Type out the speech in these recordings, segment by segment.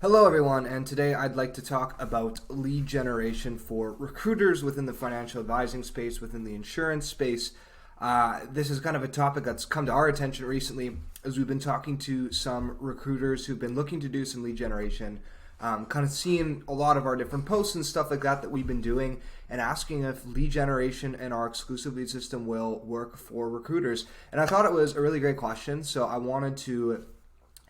Hello everyone, and today I'd like to talk about lead generation for recruiters within the financial advising space, within the insurance space. This is kind of a topic that's come to our attention recently as we've been talking to some recruiters who've been looking to do some lead generation, kind of seeing a lot of our different posts and stuff like that we've been doing and asking if lead generation and our exclusive lead system will work for recruiters. And I thought it was a really great question, so I wanted to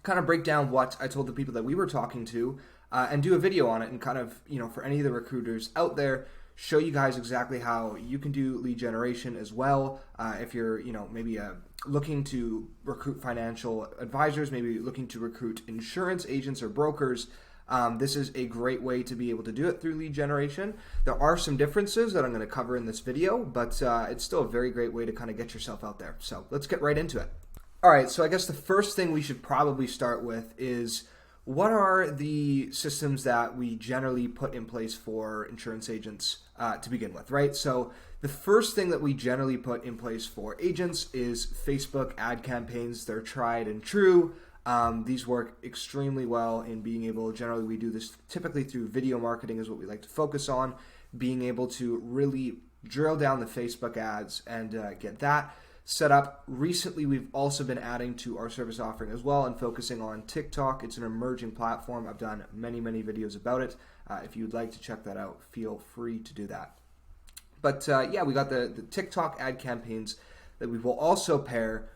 kind of break down what I told the people that we were talking to and do a video on it and kind of, for any of the recruiters out there, show you guys exactly how you can do lead generation as well. If you're, maybe looking to recruit financial advisors, maybe looking to recruit insurance agents or brokers, this is a great way to be able to do it through lead generation. There are some differences that I'm going to cover in this video, but it's still a very great way to kind of get yourself out there. So let's get right into it. All right, so I guess the first thing we should probably start with is what are the systems that we generally put in place for insurance agents to begin with, right? So the first thing that we generally put in place for agents is Facebook ad campaigns. They're tried and true. These work extremely well in being able, generally we do this typically through video marketing is what we like to focus on, being able to really drill down the Facebook ads and get that set up. Recently, we've also been adding to our service offering as well and focusing on TikTok. It's an emerging platform. I've done many videos about it. If you'd like to check that out, feel free to do that. But we got the TikTok ad campaigns that we will also pair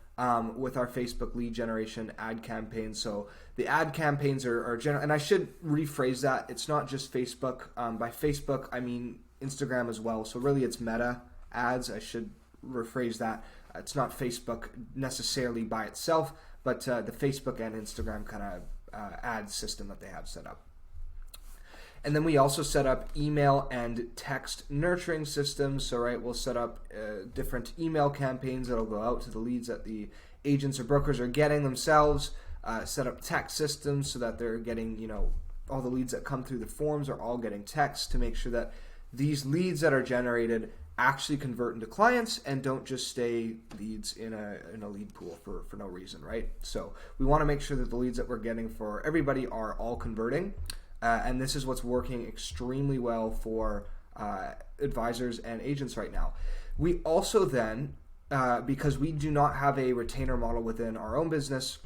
with our Facebook lead generation ad campaigns. So the ad campaigns are general, and I should rephrase that. It's not just Facebook. By Facebook, I mean Instagram as well. So really it's meta ads. I should rephrase that. It's not Facebook necessarily by itself, but the Facebook and Instagram kind of ad system that they have set up. And then we also set up email and text nurturing systems. So, right, we'll set up different email campaigns that'll go out to the leads that the agents or brokers are getting themselves. Set up text systems so that they're getting, all the leads that come through the forms are all getting text to make sure that these leads that are generated actually convert into clients and don't just stay leads in a lead pool for no reason, right? So we want to make sure that the leads that we're getting for everybody are all converting, and this is what's working extremely well for advisors and agents right now. We also then, because we do not have a retainer model within our own business,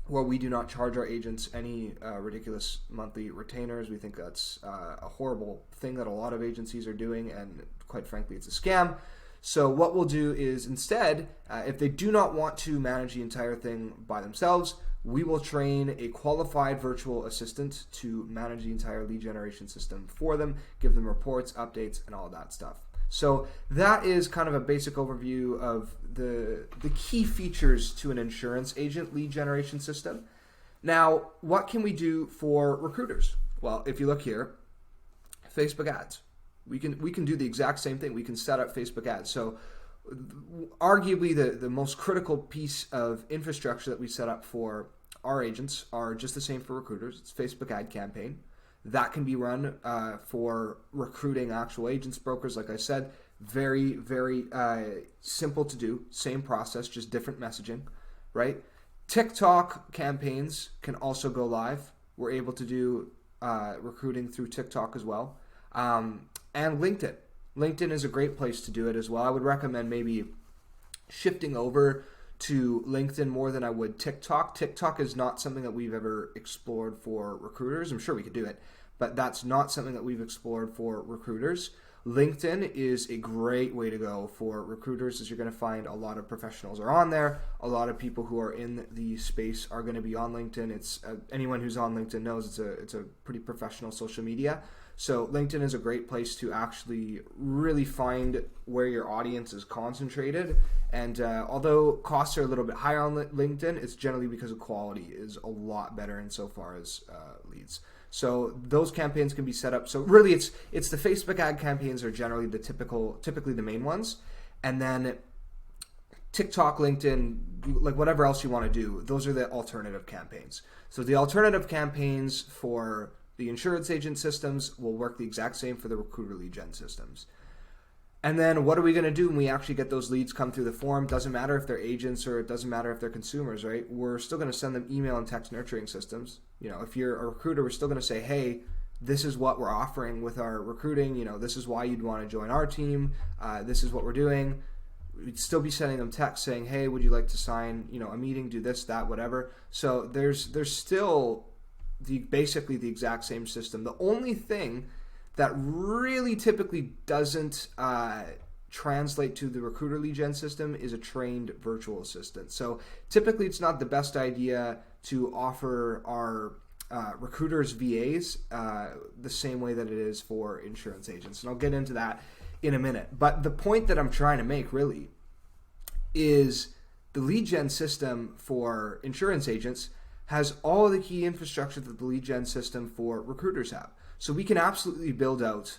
where we do not charge our agents any ridiculous monthly retainers. We think that's a horrible thing that a lot of agencies are doing, and quite frankly, it's a scam. So what we'll do is instead, if they do not want to manage the entire thing by themselves, we will train a qualified virtual assistant to manage the entire lead generation system for them, give them reports, updates, and all that stuff. So that is kind of a basic overview of the key features to an insurance agent lead generation system. Now, what can we do for recruiters? Well, if you look here, Facebook ads. We can do the exact same thing. We can set up Facebook ads. So arguably the most critical piece of infrastructure that we set up for our agents are just the same for recruiters. It's Facebook ad campaign. That can be run for recruiting actual agents, brokers, like I said. Very simple to do. Same process, just different messaging, right? TikTok campaigns can also go live. We're able to do recruiting through TikTok as well. And LinkedIn. LinkedIn is a great place to do it as well. I would recommend maybe shifting over to LinkedIn more than I would TikTok. TikTok is not something that we've ever explored for recruiters. I'm sure we could do it, but that's not something that we've explored for recruiters. LinkedIn is a great way to go for recruiters, as you're going to find a lot of professionals are on there. A lot of people who are in the space are going to be on LinkedIn. It's anyone who's on LinkedIn knows it's a pretty professional social media. So LinkedIn is a great place to actually really find where your audience is concentrated. And although costs are a little bit higher on LinkedIn, it's generally because the quality is a lot better insofar as leads. So those campaigns can be set up. So really it's the Facebook ad campaigns are generally typically the main ones. And then TikTok, LinkedIn, like whatever else you want to do, those are the alternative campaigns. So the alternative campaigns for the insurance agent systems will work the exact same for the recruiter lead gen systems. And then what are we going to do when we actually get those leads come through the form? Doesn't matter if they're agents or it doesn't matter if they're consumers, right? We're still going to send them email and text nurturing systems. If you're a recruiter, we're still going to say, hey, this is what we're offering with our recruiting. This is why you'd want to join our team. This is what we're doing. We'd still be sending them texts saying, hey, would you like to sign, a meeting, do this, that, whatever. So there's still basically the exact same system. The only thing that really typically doesn't translate to the recruiter lead gen system is a trained virtual assistant. So typically it's not the best idea to offer our recruiters VAs the same way that it is for insurance agents. And I'll get into that in a minute. But the point that I'm trying to make really is the lead gen system for insurance agents has all the key infrastructure that the lead gen system for recruiters have. So we can absolutely build out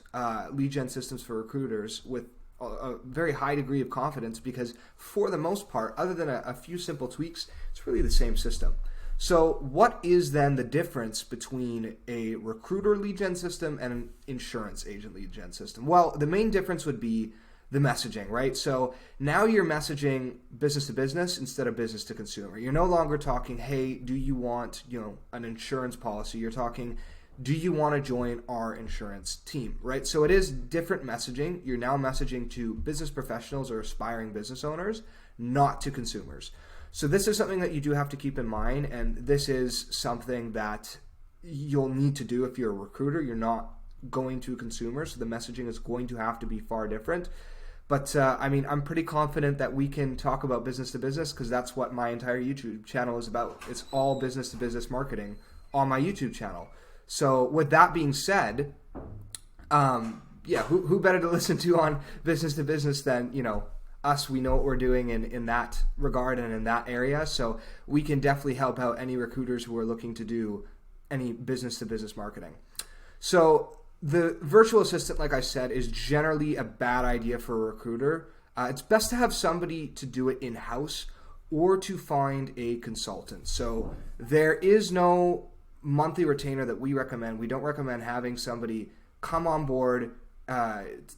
lead gen systems for recruiters with a very high degree of confidence because for the most part, other than a few simple tweaks, it's really the same system. So what is then the difference between a recruiter lead gen system and an insurance agent lead gen system? Well, the main difference would be the messaging, right? So now you're messaging business to business instead of business to consumer. You're no longer talking, hey, do you want, an insurance policy? You're talking, do you want to join our insurance team, right? So it is different messaging. You're now messaging to business professionals or aspiring business owners, not to consumers. So this is something that you do have to keep in mind, and this is something that you'll need to do if you're a recruiter. You're not going to a consumer, so the messaging is going to have to be far different. But I'm pretty confident that we can talk about business to business because that's what my entire YouTube channel is about. It's all business to business marketing on my YouTube channel. So with that being said, who better to listen to on business to business than, us? We know what we're doing in that regard and in that area. So we can definitely help out any recruiters who are looking to do any business to business marketing. So the virtual assistant, like I said, is generally a bad idea for a recruiter. It's best to have somebody to do it in-house or to find a consultant. So there is no monthly retainer that we recommend. We don't recommend having somebody come on board,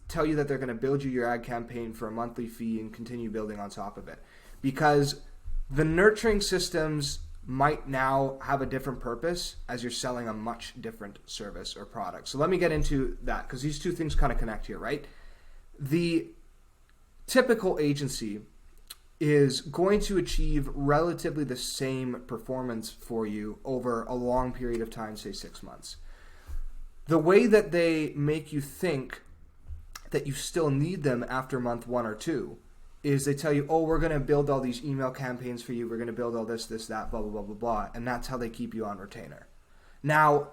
tell you that they're going to build you your ad campaign for a monthly fee and continue building on top of it. Because the nurturing systems might now have a different purpose as you're selling a much different service or product. So let me get into that because these two things kind of connect here, right? The typical agency is going to achieve relatively the same performance for you over a long period of time, say 6 months. The way that they make you think that you still need them after month 1 or 2 is they tell you, oh, we're going to build all these email campaigns for you. We're going to build all this, that, blah, blah, blah, blah, blah. And that's how they keep you on retainer. Now,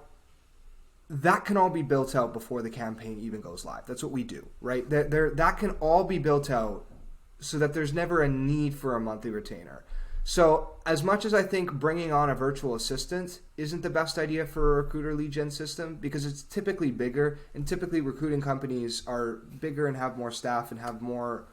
that can all be built out before the campaign even goes live. That's what we do, right? That can all be built out so that there's never a need for a monthly retainer. So as much as I think bringing on a virtual assistant isn't the best idea for a recruiter lead gen system because it's typically bigger, and typically recruiting companies are bigger and have more staff and have more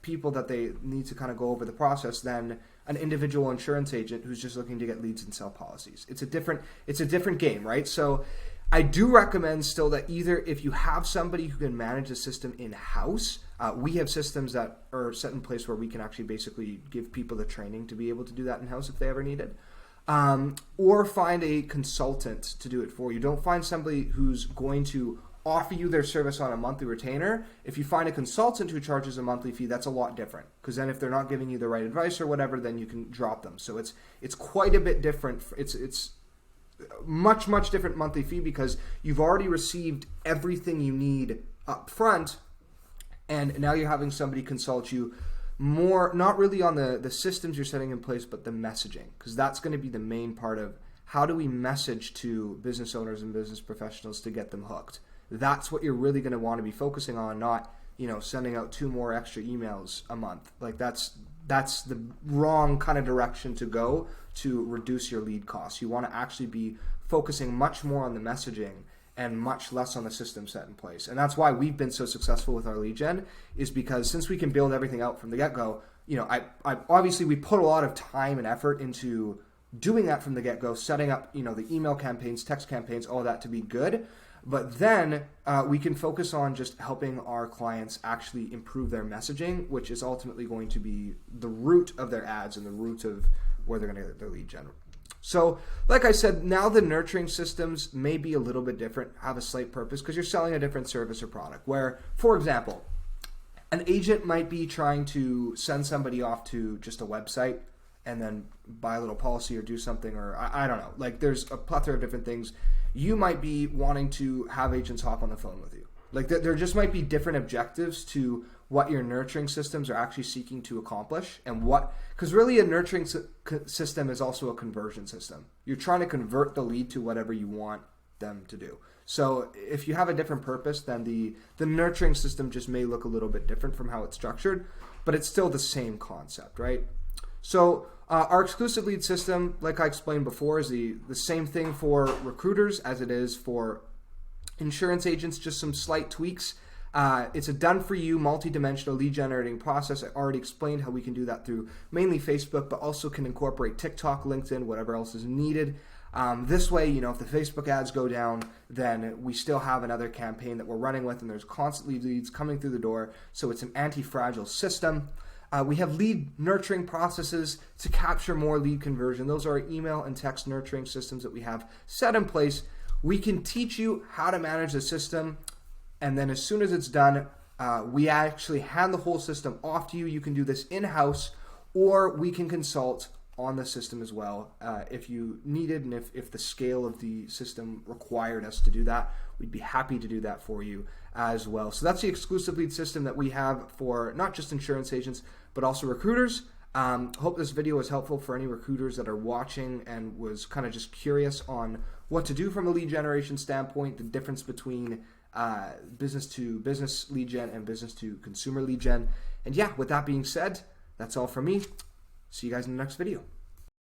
people that they need to kind of go over the process than an individual insurance agent who's just looking to get leads and sell policies. It's a different game, right? So I do recommend still that either if you have somebody who can manage the system in-house, we have systems that are set in place where we can actually basically give people the training to be able to do that in-house if they ever need it, or find a consultant to do it for you. Don't find somebody who's going to offer you their service on a monthly retainer. If you find a consultant who charges a monthly fee, that's a lot different because then if they're not giving you the right advice or whatever, then you can drop them. So it's quite a bit different. It's much different monthly fee because you've already received everything you need up front, and now you're having somebody consult you more, not really on the systems you're setting in place, but the messaging, because that's going to be the main part of how do we message to business owners and business professionals to get them hooked. That's what you're really going to want to be focusing on, not sending out 2 more extra emails a month. Like that's the wrong kind of direction to go to reduce your lead costs. You want to actually be focusing much more on the messaging and much less on the system set in place. And that's why we've been so successful with our lead gen, is because since we can build everything out from the get-go, I obviously we put a lot of time and effort into doing that from the get-go, setting up, the email campaigns, text campaigns, all that to be good. But then we can focus on just helping our clients actually improve their messaging, which is ultimately going to be the root of their ads and the root of where they're going to get their lead gen. So like I said, now the nurturing systems may be a little bit different, have a slight purpose because you're selling a different service or product where, for example, an agent might be trying to send somebody off to just a website and then buy a little policy or do something, or I don't know. Like there's a plethora of different things. You might be wanting to have agents hop on the phone with you. Like there just might be different objectives to what your nurturing systems are actually seeking to accomplish, and because really a nurturing system is also a conversion system. You're trying to convert the lead to whatever you want them to do. So if you have a different purpose, then the nurturing system just may look a little bit different from how it's structured, but it's still the same concept, right? So our exclusive lead system, like I explained before, is the same thing for recruiters as it is for insurance agents, just some slight tweaks. It's a done-for-you, multi-dimensional lead generating process. I already explained how we can do that through mainly Facebook, but also can incorporate TikTok, LinkedIn, whatever else is needed. This way, if the Facebook ads go down, then we still have another campaign that we're running with, and there's constantly leads coming through the door. So it's an anti-fragile system. We have lead nurturing processes to capture more lead conversion. Those are our email and text nurturing systems that we have set in place. We can teach you how to manage the system, and then as soon as it's done, we actually hand the whole system off to you. You can do this in-house, or we can consult on the system as well if you needed, and if the scale of the system required us to do that, we'd be happy to do that for you as well. So that's the exclusive lead system that we have for not just insurance agents, but also recruiters. Hope this video was helpful for any recruiters that are watching and was kind of just curious on what to do from a lead generation standpoint, the difference between business to business lead gen and business to consumer lead gen. And yeah, with that being said, that's all from me. See you guys in the next video.